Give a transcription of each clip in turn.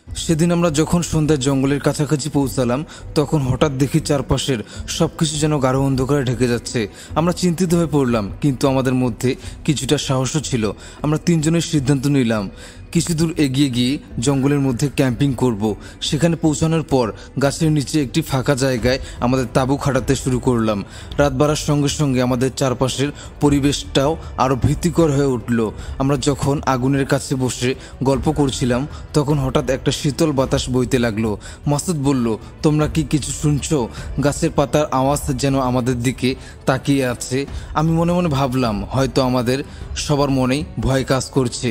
সেদিন আমরা যখন সন্ধ্যায় জঙ্গলের কাছাকাছি পৌঁছালাম তখন হঠাৎ দেখি চারপাশের সবকিছু যেন গাঢ় অন্ধকারে ঢেকে যাচ্ছে। আমরা চিন্তিত হয়ে পড়লাম, কিন্তু আমাদের মধ্যে কিছুটা সাহসও ছিল। আমরা তিনজনের সিদ্ধান্ত নিলাম কিছু দূর এগিয়ে গিয়ে জঙ্গলের মধ্যে ক্যাম্পিং করব। সেখানে পৌঁছানোর পর গাছের নিচে একটি ফাঁকা জায়গায় আমাদের তাঁবু খাটাতে শুরু করলাম। রাত বাড়ার সঙ্গে সঙ্গে আমাদের চারপাশের পরিবেশটাও আরও ভীতিকর হয়ে উঠল। আমরা যখন আগুনের কাছে বসে গল্প করছিলাম তখন হঠাৎ একটা শীতল বাতাস বইতে লাগলো। মাসুদ বলল, তোমরা কি কিছু শুনছো? গাছের পাতার আওয়াজ যেন আমাদের দিকে তাকিয়ে আছে। আমি মনে মনে ভাবলাম হয়তো আমাদের সবার মনেই ভয় কাজ করছে।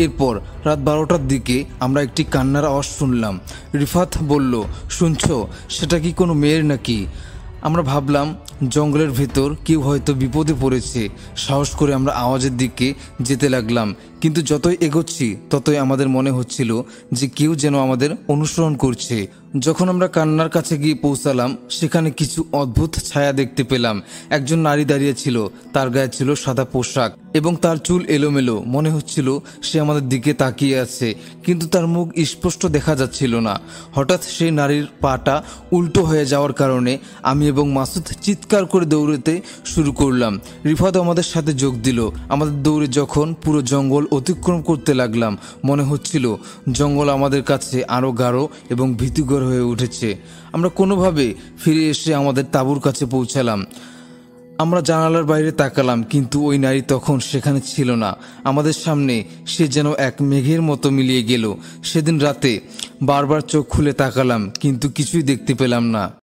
এরপর রাত 12টার দিকে আমরা একটি কান্নার আওয়াজ শুনলাম। রিফাত বলল, শুনছো? সেটা কি কোনো মেয়ের নাকি? আমরা ভাবলাম জঙ্গলের ভেতর কেউ হয়তো বিপদে পড়েছে। সাহস করে আমরা আওয়াজের দিকে যেতে লাগলাম, কিন্তু যতই এগোচ্ছি ততই আমাদের মনে হচ্ছিল যে কেউ যেন আমাদের অনুসরণ করছে। যখন আমরা কান্নার কাছে গিয়ে পৌঁছালাম সেখানে কিছু অদ্ভুত ছায়া দেখতে পেলাম। একজন নারী দাঁড়িয়ে ছিল, তার গায়ে ছিল সাদা পোশাক এবং তার চুল এলোমেলো। মনে হচ্ছিল সে আমাদের দিকে তাকিয়ে আছে, কিন্তু তার মুখ স্পষ্ট দেখা যাচ্ছিল না। হঠাৎ সেই নারীর পাটা উল্টো হয়ে যাওয়ার কারণে আমি এবং মাসুদ চিৎকার করে দৌড়াতে শুরু করলাম। রিফাত আমাদের সাথে যোগ দিল। আমাদের দৌড়ে যখন পুরো জঙ্গল অতিক্রম করতে লাগলাম মনে হচ্ছিল জঙ্গল আমাদের কাছে আরও গাঢ় এবং ভীতিকর হয়ে উঠেছে। আমরা কোনোভাবে ফিরে এসে আমাদের তাঁবুর কাছে পৌঁছালাম। আমরা জানালার বাইরে তাকালাম, কিন্তু ওই নারী তখন সেখানে ছিল না। আমাদের সামনে সে যেন এক মেঘের মতো মিলিয়ে গেল। সেদিন রাতে বারবার চোখ খুলে তাকালাম, কিন্তু কিছুই দেখতে পেলাম না।